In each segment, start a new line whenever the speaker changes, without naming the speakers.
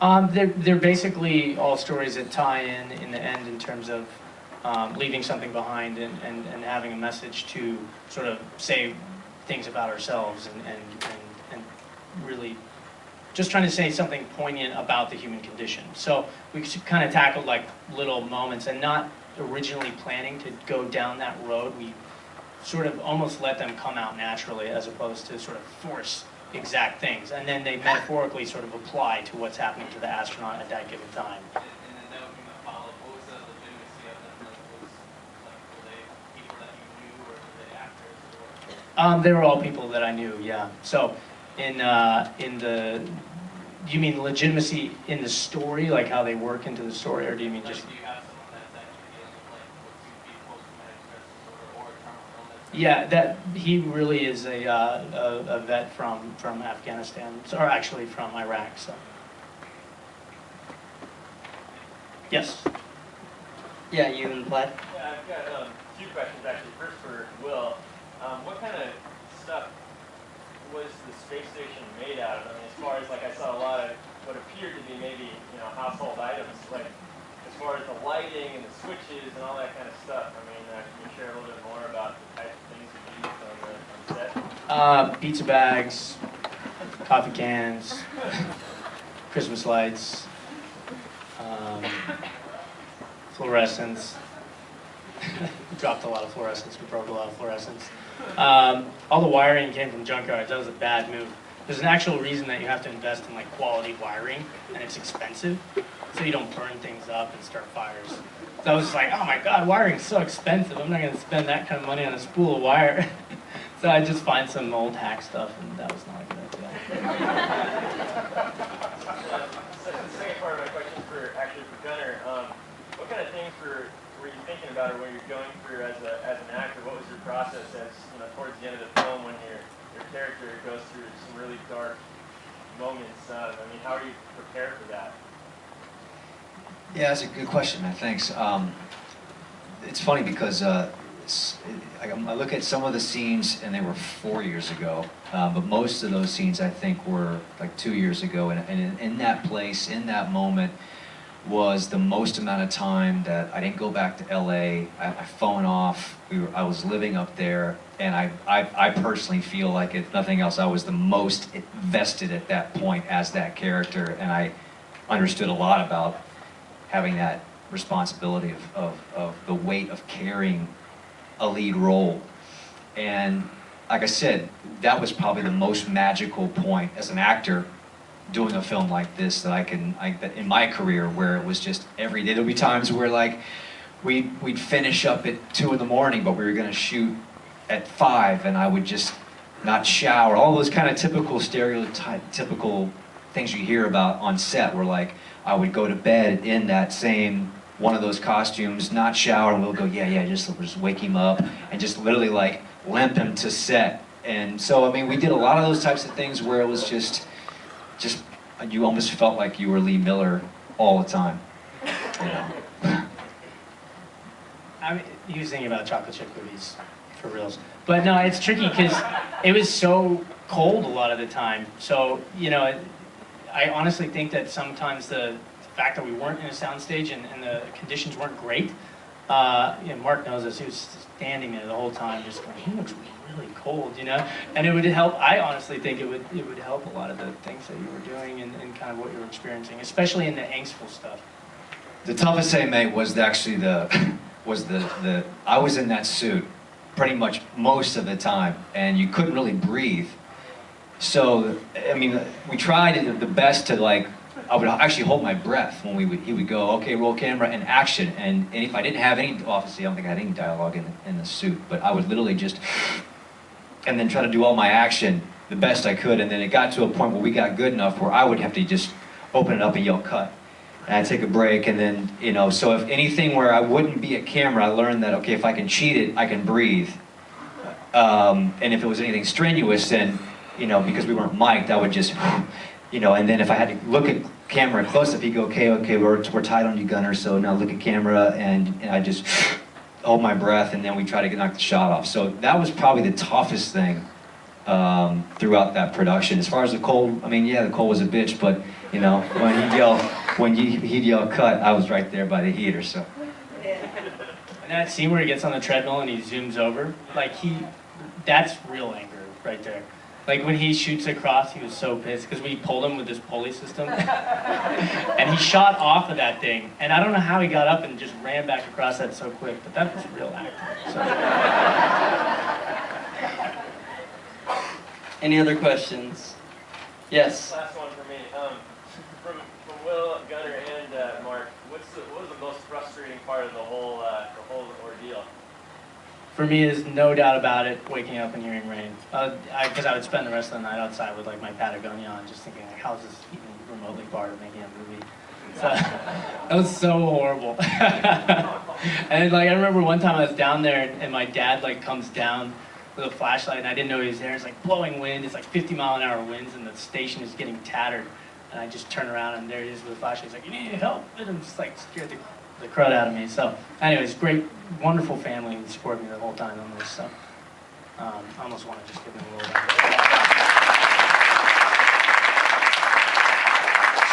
They're basically all stories that tie in the end in terms of leaving something behind and having a message to sort of say things about ourselves and really just trying to say something poignant about the human condition. So we kind of tackled like little moments and not originally planning to go down that road. We sort of almost let them come out naturally as opposed to sort of force exact things. And then they metaphorically sort of apply to what's happening to the astronaut at that given time.
And then that would be my follow-up. What was the legitimacy of them? Were they people that you knew or were they actors? Or?
They were all people that I knew, yeah. So in the, you mean legitimacy in the story, like how they work into the story, or do you mean just...
Do you have someone that's actually in like what seems to be post-traumatic stress disorder or terminal illness?
Yeah, that he really is a vet from Afghanistan, or actually from Iraq. So, yes.
Yeah, you and Vlad.
Yeah, I've got a few questions actually. First for Will, what kind of stuff was the space station made out of? I mean, as far as like I saw a lot of what appeared to be maybe household items, like as far as the lighting and the switches and all that kind of stuff. I mean, can you share a little bit more about the types of things you used on the set?
Pizza bags, coffee cans, Christmas lights, fluorescents. We dropped a lot of fluorescents. We broke a lot of fluorescents. All the wiring came from junkyards. That was a bad move. There's an actual reason that you have to invest in like quality wiring, and it's expensive, so you don't burn things up and start fires. So I was like, oh my god, wiring's so expensive. I'm not going to spend that kind of money on a spool of wire. So I just find some old hack stuff, and that was not a good idea.
The second part of my question for Gunner, what kind of things were you thinking about, or what you're going through as an actor? What was your process as towards the end of the film when your character goes through some really dark moments? I mean, how are you prepared for that?
Yeah, that's a good question, man. Thanks. It's funny because I look at some of the scenes and they were 4 years ago, but most of those scenes I think were like 2 years ago, and in that place, in that moment, was the most amount of time that I didn't go back to LA. I phone off. I was living up there, and I personally feel like, if nothing else, I was the most invested at that point as that character, and I understood a lot about having that responsibility of the weight of carrying a lead role. And like I said, that was probably the most magical point as an actor doing a film like this that in my career, where it was just every day. There'll be times where like we'd finish up at 2 in the morning, but we were gonna shoot at 5, and I would just not shower. All those kind of typical stereotypical things you hear about on set, where like I would go to bed in that same one of those costumes, not shower, and we'll go, just wake him up and just literally like limp him to set. And so, I mean, we did a lot of those types of things where it was just you almost felt like you were Lee Miller all the time,
I mean, he was thinking about chocolate chip cookies, for reals. But no, it's tricky because it was so cold a lot of the time. So, I honestly think that sometimes the fact that we weren't in a soundstage and the conditions weren't great, Mark knows this, he was standing there the whole time just going, he looks really cold, And it would help, I honestly think it would help a lot of the things that you were doing and kind of what you were experiencing, especially in the angstful stuff.
The toughest thing, mate, was actually I was in that suit pretty much most of the time, and you couldn't really breathe. So, I mean, we tried the best to like, I would actually hold my breath when he would go, okay, roll camera and action. And if I didn't have any, obviously I don't think I had any dialogue in the suit, but I would literally just, and then try to do all my action the best I could. And then it got to a point where we got good enough where I would have to just open it up and yell cut. And I'd take a break, and then, so if anything where I wouldn't be at camera, I learned that, okay, if I can cheat it, I can breathe. And if it was anything strenuous, then, because we weren't mic'd, I would just, and then if I had to look at camera close up, he'd go, okay, we're tight on you, Gunner, so now look at camera, and I just hold my breath, and then we try to knock the shot off. So that was probably the toughest thing throughout that production. As far as the Cole, I mean, yeah, the Cole was a bitch, but you know, he'd yell cut, I was right there by the heater. So.
And that scene where he gets on the treadmill and he zooms over, like that's real anger right there. Like when he shoots across, he was so pissed because we pulled him with this pulley system, and he shot off of that thing. And I don't know how he got up and just ran back across that so quick, but that was real acting. So.
Any other questions? Yes.
Last one for me. From Will, Gunner, and Mark, what was the most frustrating part of the whole ordeal?
For me, is no doubt about it, waking up and hearing rain. Because I would spend the rest of the night outside with like my Patagonia on, just thinking like, how is this even remotely part of making a movie? So, that was so horrible. And like I remember one time I was down there and my dad like comes down with a flashlight and I didn't know he was there. It's like blowing wind. It's like 50-mile-an-hour winds and the station is getting tattered. And I just turn around and there he is with a flashlight. He's like, "You need help?" And I'm just like scared the crud out of me. So, anyways, great, wonderful family who supported me the whole time on this. So, I almost want to just give them a little bit.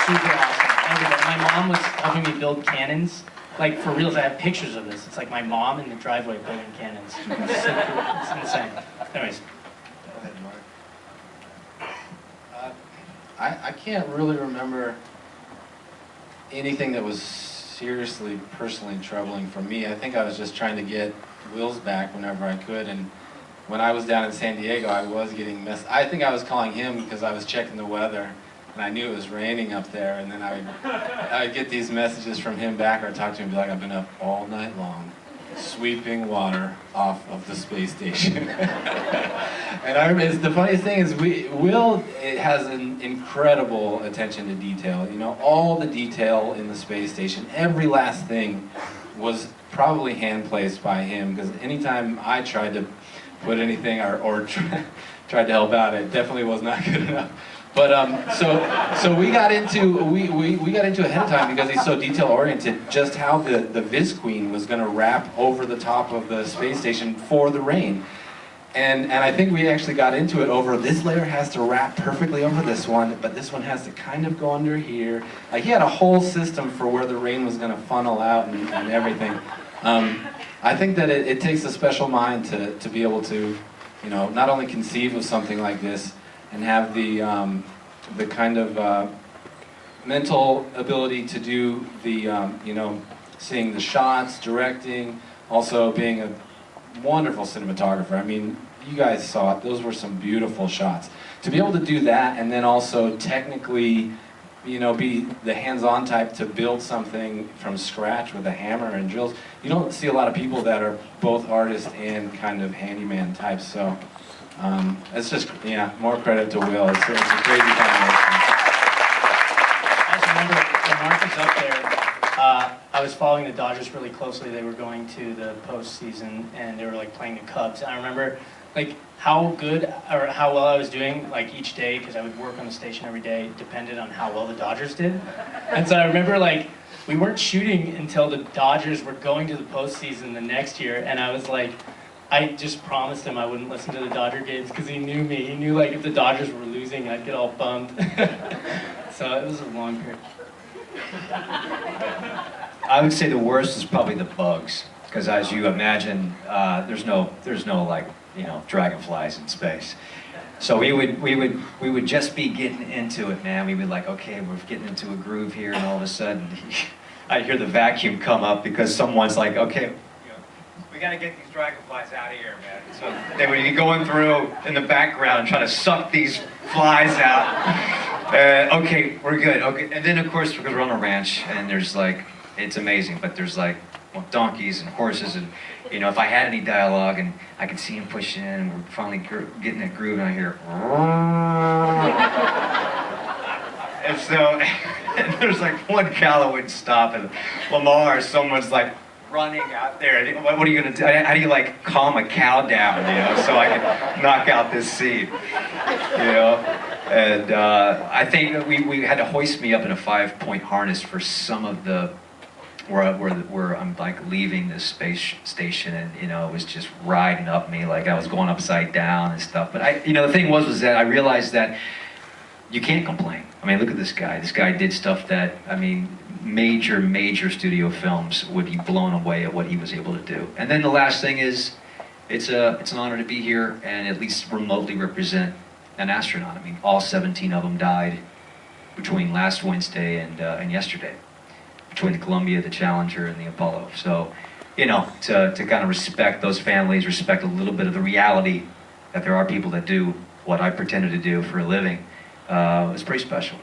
Super awesome. Everybody. My mom was helping me build cannons. Like, for reals, I have pictures of this. It's like my mom in the driveway building cannons. It's so cool. It's insane. Anyways.
Go ahead, Mark. I can't really remember anything that was seriously, personally troubling for me. I think I was just trying to get Will's back whenever I could, and when I was down in San Diego, I was getting I think I was calling him because I was checking the weather, and I knew it was raining up there, and then I'd get these messages from him back, or I'd talk to him and be like, "I've been up all night long, sweeping water off of the space station." And I remember, the funniest thing is, Will has an incredible attention to detail. You know, all the detail in the space station, every last thing was probably hand-placed by him, because anytime I tried to put anything or tried to help out, it definitely was not good enough. But so we got into ahead of time, because he's so detail oriented, just how the Viz Queen was going to wrap over the top of the space station for the rain. And I think we actually got into it over, this layer has to wrap perfectly over this one, but this one has to kind of go under here. Like, he had a whole system for where the rain was going to funnel out and everything. I think that it takes a special mind to be able to, you know, not only conceive of something like this and have the kind of mental ability to do the, you know, seeing the shots, directing, also being a wonderful cinematographer. I mean, you guys saw it, those were some beautiful shots. To be able to do that and then also technically, you know, be the hands-on type to build something from scratch with a hammer and drills, you don't see a lot of people that are both artists and kind of handyman types, so it's just, yeah, more credit to Will. It's a crazy combination.
I just remember when Mark was up there, I was following the Dodgers really closely. They were going to the postseason and they were like playing the Cubs. And I remember like how good or how well I was doing like each day, because I would work on the station every day, depended on how well the Dodgers did. And so I remember like we weren't shooting until the Dodgers were going to the postseason the next year, and I was like, I just promised him I wouldn't listen to the Dodger games because he knew me. He knew like if the Dodgers were losing, I'd get all bummed. So it was a long period.
I would say the worst is probably the bugs, because as you imagine, there's no like, you know, dragonflies in space. So we would just be getting into it, man. We would like, okay, we're getting into a groove here, and all of a sudden, I hear the vacuum come up because someone's like, okay, we gotta get these dragonflies out of here, man. So they would be going through in the background trying to suck these flies out. Okay, we're good. Okay, and then of course because we're on a ranch and there's like, it's amazing, but there's like, well, donkeys and horses, and you know, if I had any dialogue and I could see him push in and we're finally getting that groove, and I hear, and so and there's like one cow that wouldn't stop, and Lamar, someone's like running out there. What are you gonna do? How do you like calm a cow down, you know, so I can knock out this scene, you know? And I think we had to hoist me up in a 5-point harness for some of the where I'm like leaving the space station, and you know, it was just riding up me like I was going upside down and stuff. But the thing was that I realized that you can't complain. I mean, look at this guy. This guy did stuff that, I mean, major studio films would be blown away at what he was able to do. And then the last thing is, it's an honor to be here and at least remotely represent an astronaut. I mean, all 17 of them died between last Wednesday and yesterday, between the Columbia, the Challenger, and the Apollo. So, you know, to kind of respect those families, respect a little bit of the reality that there are people that do what I pretended to do for a living, was pretty special.